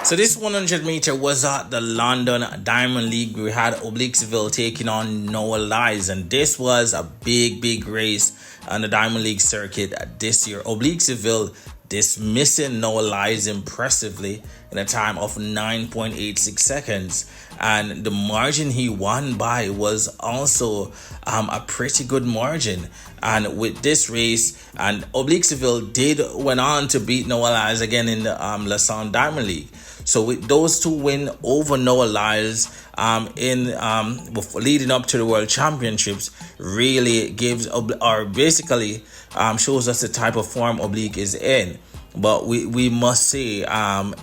So this 100 meter was at the London Diamond League. We had Oblique Seville taking on Lyles, and this was a big race on the Diamond League circuit this year. Oblique Seville dismissing Lyles impressively in a time of 9.86 seconds, and the margin he won by was also a pretty good margin. And with this race, and Oblique Seville went on to beat Lyles again in the Lausanne Diamond League. So with those two win over Lyles leading up to the World Championships, really gives or basically shows us the type of form Oblique is in. But we must say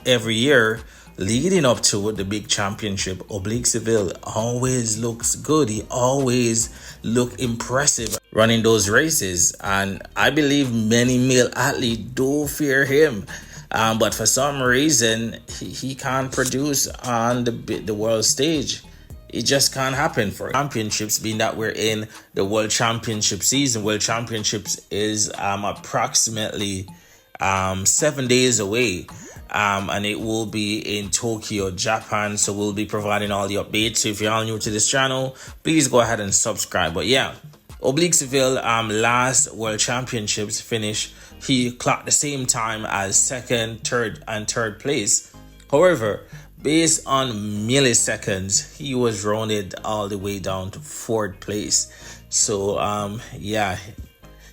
every year leading up to the big championship, Oblique Seville always looks good. He always look impressive running those races, and I believe many male athletes do fear him. But for some reason, he can't produce on the world stage. It just can't happen for championships, being that we're in the World Championship season. World Championships is approximately 7 days away. And it will be in Tokyo, Japan. So we'll be providing all the updates. So if you're all new to this channel, please go ahead and subscribe. But yeah, Oblique Seville last World Championships finish, he clocked the same time as second, third, and third place. However, based on milliseconds, he was rounded all the way down to fourth place. So yeah,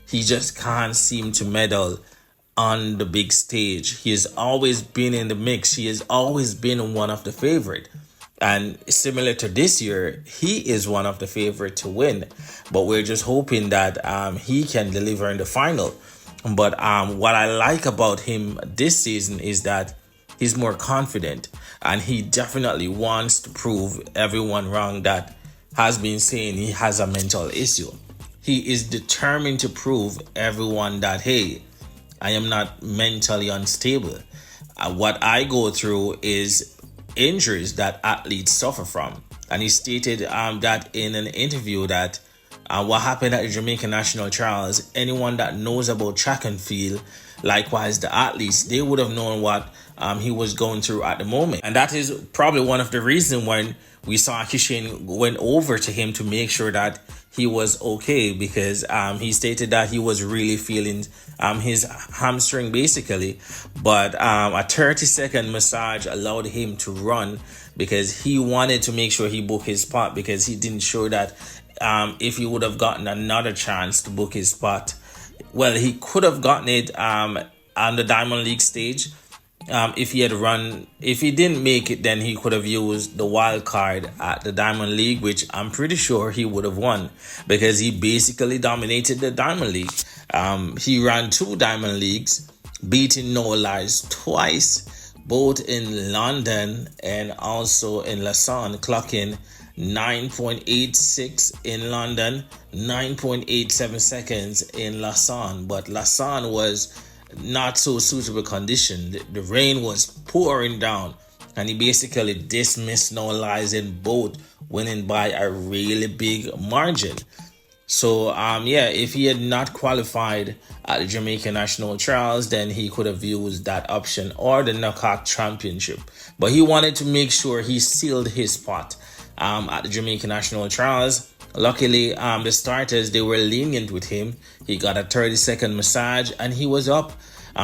he just can't seem to medal on the big stage. He has always been in the mix. He has always been one of the favorite. And similar to this year, he is one of the favorite to win. But we're just hoping that he can deliver in the final. But what I like about him this season is that he's more confident. And he definitely wants to prove everyone wrong that has been saying he has a mental issue. He is determined to prove everyone that, hey, I am not mentally unstable. What I go through is injuries that athletes suffer from. And he stated that in an interview that what happened at the Jamaican National Trials, anyone that knows about track and field, likewise the athletes, they would have known what he was going through at the moment. And that is probably one of the reasons when we saw Kishane went over to him to make sure that he was okay, because he stated that he was really feeling his hamstring basically. But a 30-second massage allowed him to run because he wanted to make sure he booked his spot, because he didn't show that if he would have gotten another chance to book his spot, well, he could have gotten it on the Diamond League stage. If he didn't make it, then he could have used the wild card at the Diamond League, which I'm pretty sure he would have won, because he basically dominated the Diamond League. He ran 2 Diamond Leagues, beating Lyles twice, both in London and also in Lausanne, clocking 9.86 in London, 9.87 seconds in Lausanne. But Lausanne was not so suitable condition. The rain was pouring down, and he basically dismissed Lyles in both, winning by a really big margin. So yeah, if he had not qualified at the Jamaican National Trials, then he could have used that option or the Knockout Championship. But he wanted to make sure he sealed his spot at the Jamaican National Trials. Luckily, the starters, they were lenient with him. He got a 30-second massage and he was up.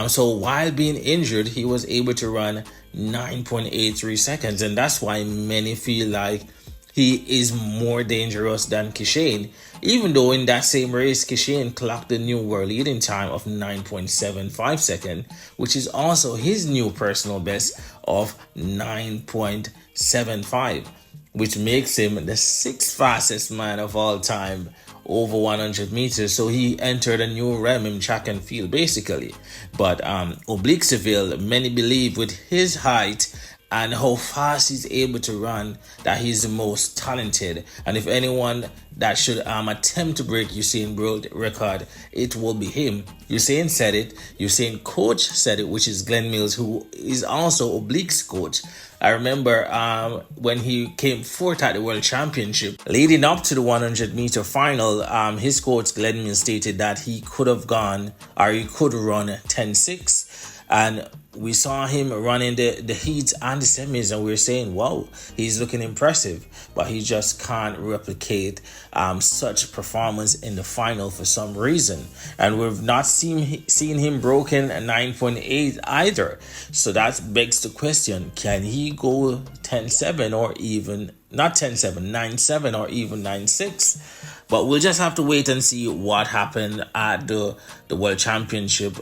So while being injured, he was able to run 9.83 seconds. And that's why many feel like he is more dangerous than Kishane. Even though in that same race, Kishane clocked the new world leading time of 9.75 seconds, which is also his new personal best of 9.75. which makes him the 6th fastest man of all time over 100 meters. So he entered a new realm in track and field, basically. But Oblique Seville, many believe with his height and how fast he's able to run, that he's the most talented. And if anyone that should attempt to break Usain Bolt record, it will be him. Usain said it. Usain coach said it, which is Glenn Mills, who is also Oblique's coach. I remember when he came fourth at the World Championship, leading up to the 100-meter final, his coach Glenn Mills stated that he could have gone, or he could run 10.6. And we saw him running the heats and the semis, and we were saying, wow, he's looking impressive. But he just can't replicate such performance in the final for some reason. And we've not seen him broken 9.8 either. So that begs the question, can he go 10.7 or even, not 10.7, 9.7 or even 9.6? But we'll just have to wait and see what happened at the World Championship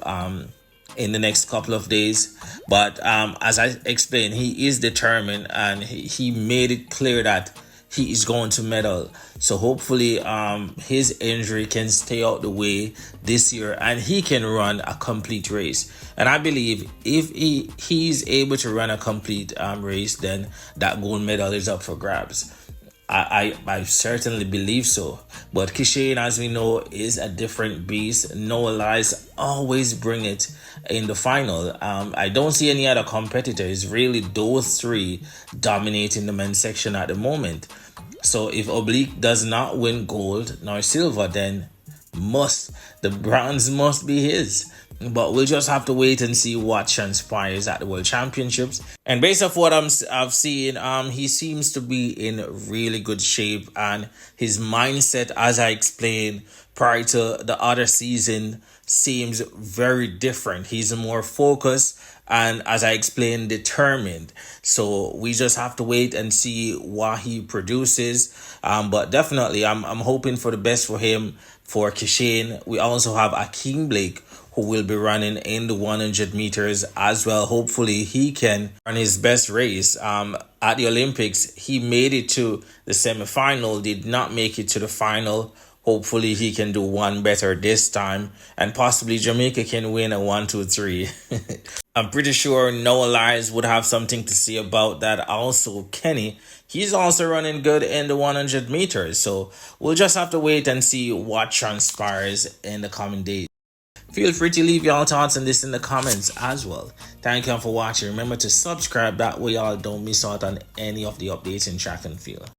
in the next couple of days. But as I explained, he is determined, and he made it clear that he is going to medal. So hopefully his injury can stay out the way this year and he can run a complete race. And I believe if he's able to run a complete race, then that gold medal is up for grabs. I certainly believe so. But Kishane, as we know, is a different beast. Noah Lyles always bring it in the final. I don't see any other competitors. Really, those three dominating the men's section at the moment. So if Oblique does not win gold nor silver, then the bronze must be his. But we'll just have to wait and see what transpires at the World Championships. And based off what I've seen, he seems to be in really good shape, and his mindset, as I explained prior to the other season, seems very different. He's more focused and, as I explained, determined. So we just have to wait and see what he produces. But definitely, I'm hoping for the best for him. For Kishane, we also have Akeem Blake, who will be running in the 100 meters as well. Hopefully he can run his best race. At the Olympics, he made it to the semifinal, did not make it to the final. Hopefully he can do one better this time, and possibly Jamaica can win a 1, 2, 3. I'm pretty sure Noah Lyles would have something to say about that. Also, Kenny, he's also running good in the 100 meters. So we'll just have to wait and see what transpires in the coming days. Feel free to leave your thoughts on this in the comments as well. Thank you for watching. Remember to subscribe, that way y'all don't miss out on any of the updates in track and field.